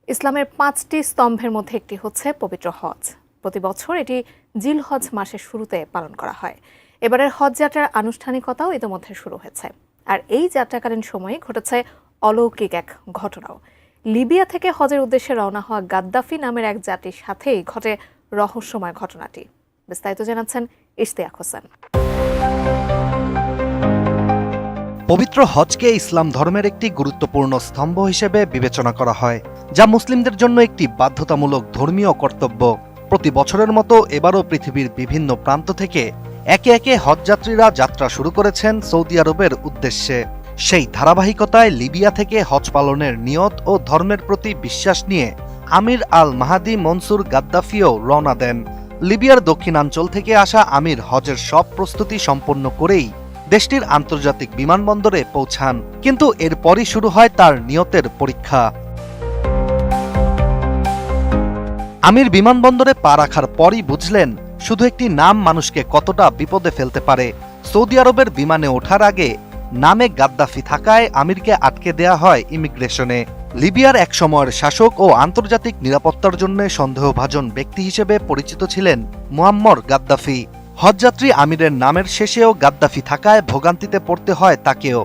ইসলামের ৫টি স্তম্ভের মধ্যে একটি হচ্ছে পবিত্র হজ। প্রতি বছর এটি জিলহজ মাসের শুরুতে পালন করা হয়। এবারের হজ যাত্রার আনুষ্ঠানিকতাও ইতিমধ্যে শুরু হয়েছে। আর এই যাত্রাকালীন সময়ে ঘটেছে অলৌকিক এক ঘটনাও। লিবিয়া থেকে হজের উদ্দেশ্যে রওনা হওয়া গাদ্দাফি নামের এক জাতির সাথেই ঘটে রহস্যময় ঘটনাটি। বিস্তারিত জানাচ্ছেন ইশতিয়াক হোসেন। পবিত্র হজকে ইসলাম ধর্মের একটি গুরুত্বপূর্ণ স্তম্ভ হিসেবে বিবেচনা করা হয়, যা মুসলিমদের জন্য একটি বাধ্যতামূলক ধর্মীয় কর্তব্য। প্রতি বছরের মতো এবারও পৃথিবীর বিভিন্ন প্রান্ত থেকে একে একে হজযাত্রীরা যাত্রা শুরু করেছেন সৌদি আরবের উদ্দেশ্যে। সেই ধারাবাহিকতায় লিবিয়া থেকে হজ পালনের নিয়ত ও ধর্মের প্রতি বিশ্বাস নিয়ে আমির আল মাহাদি মনসুর গাদ্দাফিও রওনা দেন। লিবিয়ার দক্ষিণাঞ্চল থেকে আসা আমির হজের সব প্রস্তুতি সম্পন্ন করেই দেশটির আন্তর্জাতিক বিমানবন্দরে পৌঁছান, কিন্তু এরপরই শুরু হয় তার নিয়তের পরীক্ষা। আমির বিমানবন্দরে পা রাখার পরই বুঝলেন শুধু একটি নাম মানুষকে কতটা বিপদে ফেলতে পারে। সৌদি আরবের বিমানে ওঠার আগে নামে গাদ্দাফি থাকায় আমিরকে আটকে দেয়া হয় ইমিগ্রেশনে। লিবিয়ার এক সময়ের শাসক ও আন্তর্জাতিক নিরাপত্তার জন্য সন্দেহভাজন ব্যক্তি হিসেবে পরিচিত ছিলেন মুয়াম্মর গাদ্দাফি। হজযাত্রী আমিরের নামের শেষেও গাদ্দাফি থাকায় ভোগান্তিতে পড়তে হয় তাকেও।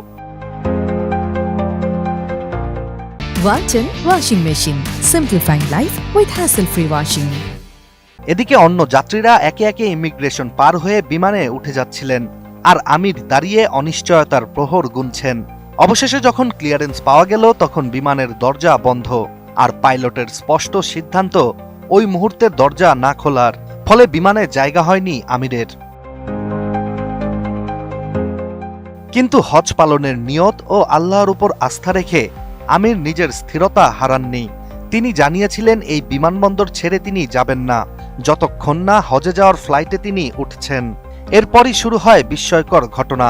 Walton washing machine, simplifying life with hassle-free washing. এদিকে অন্য যাত্রীরা একে একে ইমিগ্রেশন পার হয়ে বিমানে উঠে যাচ্ছিলেন, আর আমির দাঁড়িয়ে অনিশ্চয়তার প্রহর গুনছেন। অবশেষে যখন ক্লিয়ারেন্স পাওয়া গেল, তখন বিমানের দরজা বন্ধ, আর পাইলটের স্পষ্ট সিদ্ধান্ত ওই মুহূর্তে দরজা না খোলার। ফলে বিমানে জায়গা হয়নি আমিরের। কিন্তু হজ পালনের নিয়ত ও আল্লাহর উপর আস্থা রেখে আমির নিজের স্থিরতা হারাননি। তিনি জানিয়েছিলেন এই বিমানবন্দর ছেড়ে তিনি যাবেন না যতক্ষণ না হজে যাওয়ার ফ্লাইটে তিনি উঠছেন। এরপরই শুরু হয় বিস্ময়কর ঘটনা।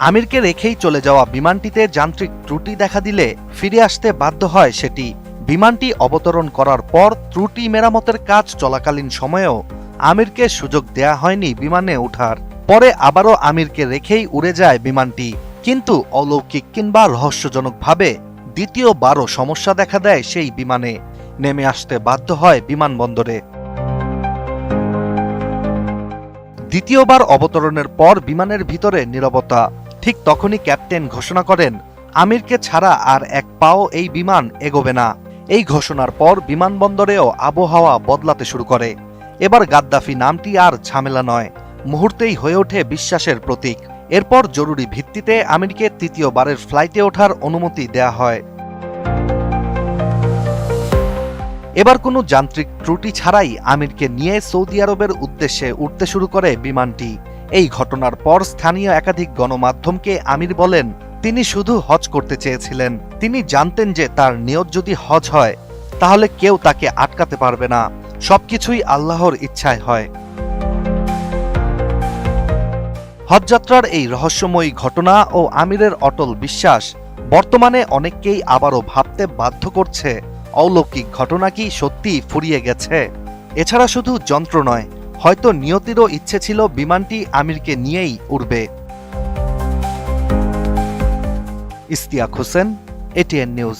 আমিরকে রেখেই চলে যাওয়া বিমানটিতে যান্ত্রিক ত্রুটি দেখা দিলে ফিরে আসতে বাধ্য হয় সেটি। বিমানটি অবতরণ করার পর ত্রুটি মেরামতের কাজ চলাকালীন সময়েও আমিরকে সুযোগ দেয়া হয়নি বিমানে ওঠার। পরে আবারও আমিরকে রেখেই উড়ে যায় বিমানটি, কিন্তু অলৌকিক কিংবা রহস্যজনকভাবে দ্বিতীয়বারও সমস্যা দেখা দেয় সেই বিমানে। নেমে আসতে বাধ্য হয় বিমানবন্দরে। দ্বিতীয়বার অবতরণের পর বিমানের ভিতরে নীরবতা। ঠিক তখনই ক্যাপ্টেন ঘোষণা করেন, আমিরকে ছাড়া আর এক পাও এই বিমান এগোবে না। এই ঘোষণার পর বিমানবন্দরেও আবহাওয়া বদলাতে শুরু করে। এবার গাদ্দাফি নামটি আর ঝামেলা নয়, মুহূর্তেই হয়ে ওঠে বিশ্বাসের প্রতীক। এরপর জরুরি ভিত্তিতে আমিরকে তৃতীয়বারের ফ্লাইটে ওঠার অনুমতি দেয়া হয়। এবার কোনো যান্ত্রিক ত্রুটি ছাড়াই আমিরকে নিয়ে সৌদি আরবের উদ্দেশ্যে উঠতে শুরু করে বিমানটি। এই ঘটনার পর স্থানীয় একাধিক গণমাধ্যমকে আমির বলেন, তিনি শুধু হজ করতে চেয়েছিলেন। তিনি জানতেন যে তার নিয়ত যদি হজ হয় তাহলে কেউ তাকে আটকাতে পারবে না। সবকিছুই আল্লাহর ইচ্ছায় হয়। হজযাত্রার এই রহস্যময়ী ঘটনা ও আমিরের অটল বিশ্বাস বর্তমানে অনেককেই আবারও ভাবতে বাধ্য করছে, অলৌকিক ঘটনা কি সত্যি ফুরিয়ে গেছে? এছাড়া শুধু যন্ত্র নয়, হয়তো নিয়তিরও ইচ্ছে ছিল বিমানটি আমিরকে নিয়েই উড়বে। Ishtiaq Hossain, ATN news.